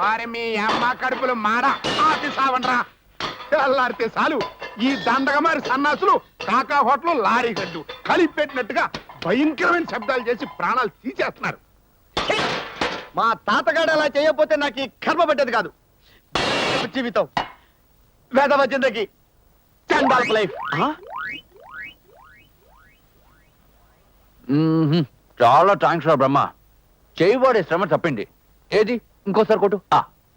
వారి మీ అమ్మ కడుపులు మాడ ఆపి సావండ్రా. తెల్లారితే చాలు ఈ దండగమారి సన్నాసులు కాకా హోటల్ లారీ గడ్డు కలిపి పెట్టినట్టుగా భయంకరమైన శబ్దాలు చేసి ప్రాణాలు తీసేస్తున్నారు. మా తాతగాడు అలా చేయకపోతే నాకు ఈ కర్మ పట్టేది కాదు. జీవితం వేదవ జిందగీ చండాల్ లైఫ్. చాలా థ్యాంక్స్ రా బ్రహ్మ. చేయబోడే శ్రమ తప్పింది. ఏది ఇంకోసారి కొట్టు.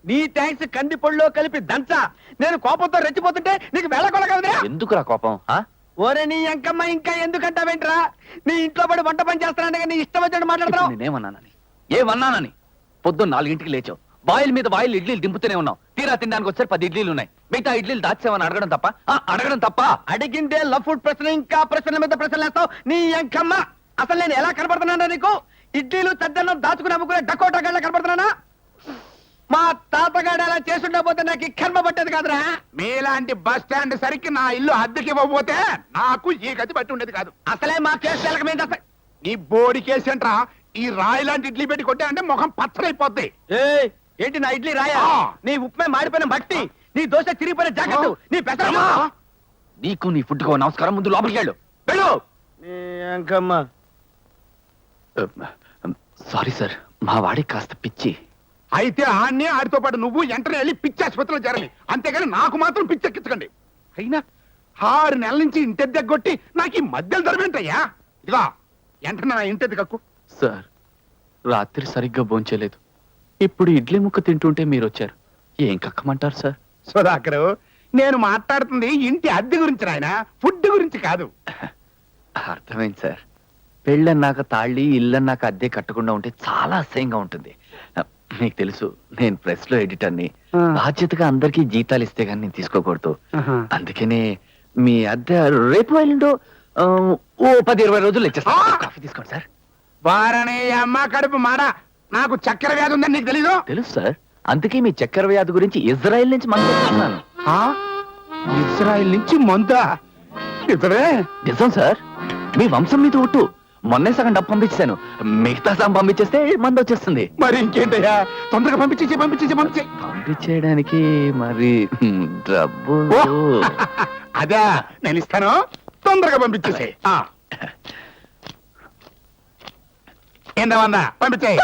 నీ థ్యాంక్స్ కంది పొడిలో కలిపి దంచా. నేను కోపంతో రెచ్చిపోతుంటే నీకు వెళ్ళకొల కదరా. ఎందుకురా కోపం? ఓరే నీ అంకమ్మ ఇంకా ఎందుకంటావేంట్రా? నీ ఇంట్లో పడి వంట పని చేస్తానంటే నీ ఇష్టం వచ్చినట్టు మాట్లాడతావు. ఏమన్నానని పొద్దున్న 4 లేచావు. బాయిల్ మీద బాయిల్ ఇడ్లీలు దింపుతూనే ఉన్నావు. తీరా తినడానికి వచ్చారు 10 ఇడ్లీలు ఉన్నాయి. మిగతా ఇడ్లీలు దాచావని అడగడం తప్ప అడిగిందే లఫ్ట్ ప్రశ్న ఇంకా ప్రశ్నల మీద ప్రశ్నలు వేస్తావు. నీ అంకమ్మ అసలు నేను ఎలా కనపడుతున్నానా నీకు? ఇడ్లీలు చద్దన్నం దాచుకుని అమ్ముకునే డకోటా గళ్ళ కనపడుతున్నానా? మా తాతగాడు అలా చేసుండకపోతే నాకు ఈ కర్మ పట్టేది కాదురా. మీలాంటి బస్ స్టాండ్ సరికి నా ఇల్లు అద్దెకి ఇవ్వకపోతే నాకు ఈ గతి పట్టి ఉండేది కాదు. అసలే మా కేసు మీద నీ బోడి కేసు ఏంట్రా? ఈ రాయి లాంటి ఇడ్లీ పెట్టి కొట్టా అంటే ముఖం పచ్చడైపోద్ది. ఏంటి నా ఇడ్లీ రాయా? నీ ఉప్మే మాడిపోయిన భక్తి, నీ దోశ తిరిగిపోయిన జాకెట్, నీ పెసర. నీకు నీ ఫుడ్ కో నమస్కారం. ముందు లోపలికి వెళ్ళు. సారీ సార్, మా వాడికి కాస్త పిచ్చి. అయితే ఆన్నే ఆడితో పాటు నువ్వు వెంటనే వెళ్ళి పిచ్చి ఆసుపత్రిలో చేరాలి. అంతేగాని నాకు మాత్రం పిచ్చెక్కించకండి. అయినా 6 నెలల నుంచి ఇంటెద్దు ఎగ్గొట్టి నాకు ఈ మధ్యలో ధరమేంటయ్యా? ఇదిగా వెంటనే నా ఇంటెద్దు కక్కు. సార్, రాత్రి సరిగ్గా భోంచలేదు. ఇప్పుడు ఇడ్లీ ముక్క తింటుంటే మీరు వచ్చారు. ఏం కక్కమంటారు సార్? సుధాకర్, నేను మాట్లాడుతుంది ఇంటి అద్దె గురించి నాయనా, ఫుడ్ గురించి కాదు. అర్థమైంది సార్. పెళ్ళన్నాక తాళి, ఇల్లన్నాక అద్దె కట్టకుండా ఉంటే చాలా అసహ్యంగా ఉంటుంది. మీకు తెలుసు, నేను ప్రెస్ లో ఎడిటర్ని. బాధ్యతగా అందరికీ జీతాలు ఇస్తే గానీ నేను తీసుకోకూడదు. అందుకనే మీ అద్దె రేపు ఎల్లుండో ఓ 10-20 రోజులు ఇచ్చేస్తా. కాఫీ తీసుకోండి సార్. వారనే అమ్మ కడుపు మాడ. నాకు చక్కెర వ్యాధి ఉందని నీకు తెలీదు? తెలుసు సార్. అందుకే మీ చక్కెర వ్యాధి గురించి ఇజ్రాయెల్ నుంచి మందు తెచ్చుకున్నాను. ఇజ్రాయెల్ నుంచి మందా? నిజం సార్. మీ వంశం మీద ఒట్టు. మొన్నే సగం డబ్బు పంపించాను. మిగతా సగం పంపించేస్తే మందు వచ్చేస్తుంది. మరి ఇంకేంటయ్యా, తొందరగా పంపించేయడానికి మరి డబ్బు. అదే నేను ఇస్తాను, తొందరగా పంపించేసే. ఏందా పంపించేయి.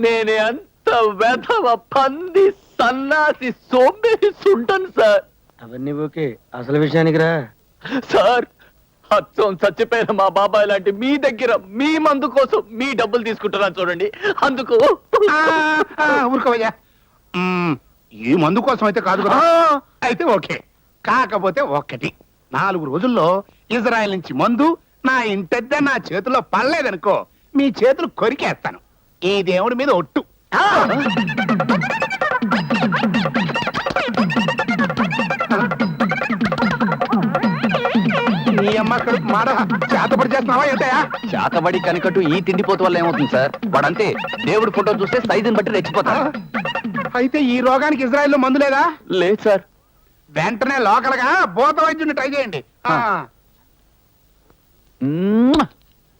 నేనే అంత వెధవ పంది సన్నాసి సోంబేరి సుంటను సార్. అవన్నీ ఓకే, అసలు విషయానికి రా. సార్, అచ్చం చచ్చిపోయిన మా బాబాయ్ లాంటి మీ దగ్గర మీ మందు కోసం మీ డబ్బులు తీసుకుంటున్నాను చూడండి. అందుకు ఊరుకోవయ్యా. ఈ మందు కోసం అయితే కాదు కదా. అయితే ఓకే. కాకపోతే ఒక్కటి, 4 రోజుల్లో ఇజ్రాయెల్ నుంచి మందు నా ఇంటద్ద నా చేతిలో పడలేదనుకో, మీ చేతులు కొరికేస్తాను. ఈ దేవుడి మీద ఒట్టు. నీ అమ్మ కడుపు మాడ. చేతబడి చేస్తున్నావా ఏంటయా? చేతబడి కనికట్టు ఈ తిండిపోతు వల్ల ఏమవుతుంది సార్? వాడంతే దేవుడి ఫోటో చూస్తే సైజుని బట్టి రెచ్చిపోతా. అయితే ఈ రోగానికి ఇజ్రాయెల్లో మందు లేదా? లేదు సార్. వెంటనే లోకల్ గా భూత వైద్యుని ట్రై చేయండి.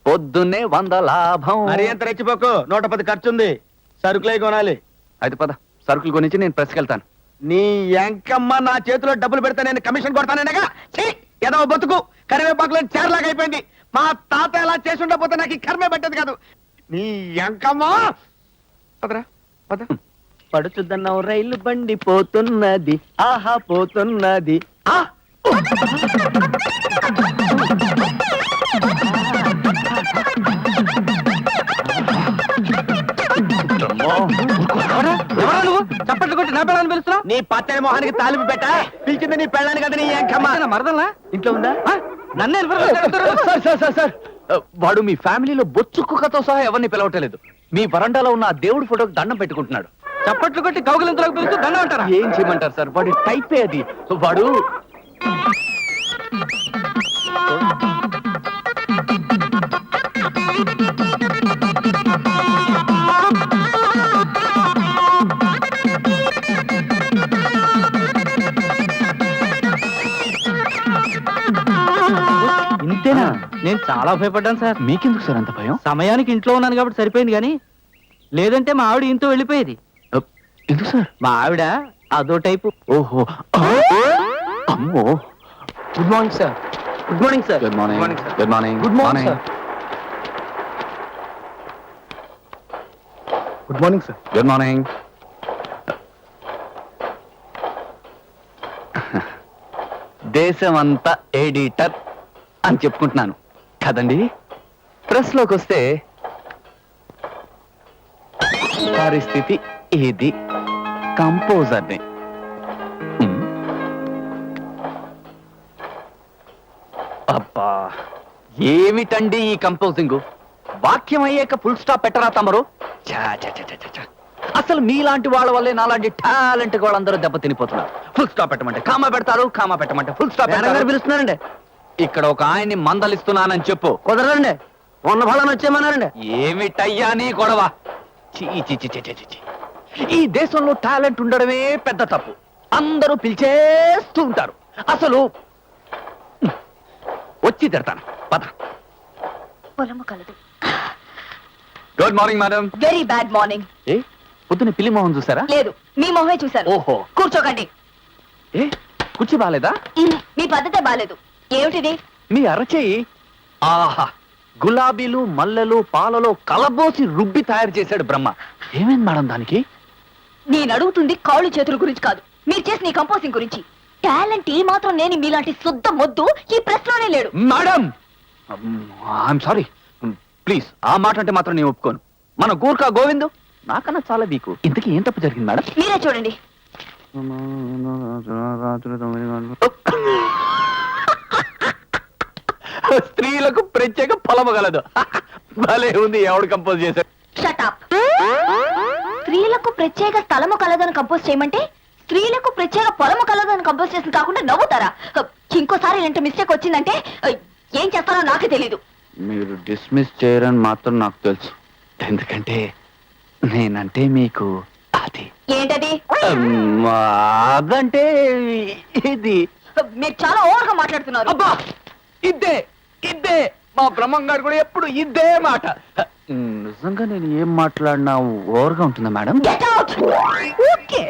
పొద్దున్నే 100 లాభం. మరి ఎంత రెచ్చిపోకు, 110 ఖర్చుంది. సరుకులే కొనాలి. అయితే పద, సరుకులు కొనిచ్చి నేను ప్రెస్కి వెళ్తాను. నీ ఎంకమ్మ నా చేతిలో డబ్బులు పెడతా నేను కమిషన్ కొడతానేగా. ఏదో బతుకు కరివేపాకులో చేరలాగా అయిపోయింది. మా తాత ఎలా చేసి ఉండకపోతే నాకు ఈ కర్మే పట్టేది కాదు. నీ ఎంకమ్మ పడుతుందన్నావు, రైలు బండి పోతున్నది, ఆహా పోతున్నది. చప్పట్లు కొట్టి నా పెళ్ళని పిలుస్తున్నావు? నీ పచ్చడి మొహానికి తాలింపు పెట్ట పిలిచింది నీ పెళ్ళాని కదా. నీ ఎంకమ్మ మరదలా ఇంట్లో ఉందా? నన్నే సార్, వాడు మీ ఫ్యామిలీలో బొచ్చు కుక్కతో సహా ఎవరిని పిలవటలేదు. మీ వరండాలో ఉన్న ఆ దేవుడి ఫోటోకి దండం పెట్టుకుంటున్నాడు. చప్పట్లు కొట్టి కౌగిలింతలోకి పిలుస్తూ దండం అంటారా? ఏం చేయమంటారు సార్, వాడి టైపే అది. వాడు ఇంతేనా? నేను చాలా చాలా భయపడ్డాను సార్. మీకెందుకు సార్ అంత భయం? సమయానికి ఇంట్లో ఉన్నాను కాబట్టి సరిపోయింది కానీ లేదంటే మా ఆవిడ ఇంతో వెళ్ళిపోయేది. ఎందుకు సార్? మా ఆవిడ అదో టైపు. ఓహో, అమ్మో. Good morning sir. Good morning sir. Good morning. Good morning. Good morning sir. Good morning sir. Good morning. దేశం అంతా ఎడిటర్ అని చెప్పుకుంటున్నాను కదండి. ప్రెస్ లోకి వస్తే పరిస్థితి ఇది. కంపోజర్ని. అబ్బా, ఏమిటండి ఈ కంపోజింగ్? వాక్యం అయ్యాక ఫుల్ స్టాప్ పెట్టరా తమరు? ఛా, ఛా, ఛా, ఛా, ఛా. అసలు మీలాంటి వాళ్ళ వల్లే నాలాంటి టాలెంట్ వాళ్ళందరూ దెబ్బ తినిపోతున్నారు. ఫుల్ స్టాప్ పెట్టమంటే కామా పెడతారు, కామా పెట్టమంటే ఫుల్ స్టాప్ మేడం గారు పిలుస్తున్నారండి. ఇక్కడ ఒక ఆయన్ని మందలిస్తున్నానని చెప్పు. కుదరదండి. ఉన్న ఫలాన్ని వచ్చేయమన్నారండి. ఏమిటయ్యా నీ గొడవ? చీ, చీ, చీ, చీ, చీ, చీ. ఈ దేశంలో టాలెంట్ ఉండడమే పెద్ద తప్పు. అందరూ పిలిచేస్తూ ఉంటారు. అసలు వచ్చి తిడతాను. పద. పొలము కలదు. Good morning madam. Very bad morning. ఏ పొద్దున్న పిల్లి మొహం చూసారా? లేదు, మీ మొహమే చూశారు. ఓహో. కూర్చోకండి. ఏ కుర్చీ బాలేదా? మీ పద్ధతే బాలేదు. ఏమిటిది? మీ అరచేయి. ఆహా, గులాబీలు మల్లెలు పాలలో కలబోసి రుబ్బి తయారు చేశాడు బ్రహ్మ. ఏమైంది మేడం దానికి? నేను అడుగుతుంది కాళ్ళు చేతుల గురించి కాదు, మీరు చేసిన ఈ కంపోజింగ్ గురించి. టాలెంట్ ఏ మాత్రం నేను మీలాంటి శుద్ధ మొద్దు ఈ ప్రెస్ లోనే లేడు. Madam, I'm sorry. ప్లీజ్, ఆ మాట అంటే మాత్రం నేను ఒప్పుకోను. మన గూర్ఖా గోవిందు నాకన్నా చాలా వీకు. ఇంతకీ ఏం తప్పు జరిగింది మేడం? మీరే చూడండి. స్త్రీలకు ప్రత్యేక ఫలము గలదు. భలే ఉంది. ఎవడు కంపోజ్ చేశాడు? షటప్. స్త్రీలకు ప్రత్యేక స్థలము కలదని కంపోజ్ చేయమంటే స్త్రీలకు ప్రత్యేక పొలము కలదని కంపోజ్ చేసింది కాకుండా నవ్వుతారా? ఇంకోసారి ఇలాంటి మిస్టేక్ వచ్చిందంటే ఏం చేస్తారో నాకే తెలీదు. మీరు డిస్మిస్ చేయరని మాత్రం నాకు తెలుసు. ఎందుకంటే నేనంటే మీకు అది. ఏంటది? అదంటే ఇది. మీరు చాలా ఓవర్ గా మాట్లాడుతున్నారు. అబ్బా, ఇద్దే ఇద్దే. మా బ్రహ్మంగారు కూడా ఎప్పుడు ఇద్దే మాట. నిజంగా నేను ఏం మాట్లాడినా ఓవర్గా ఉంటుందా మేడం? Get out! Okay.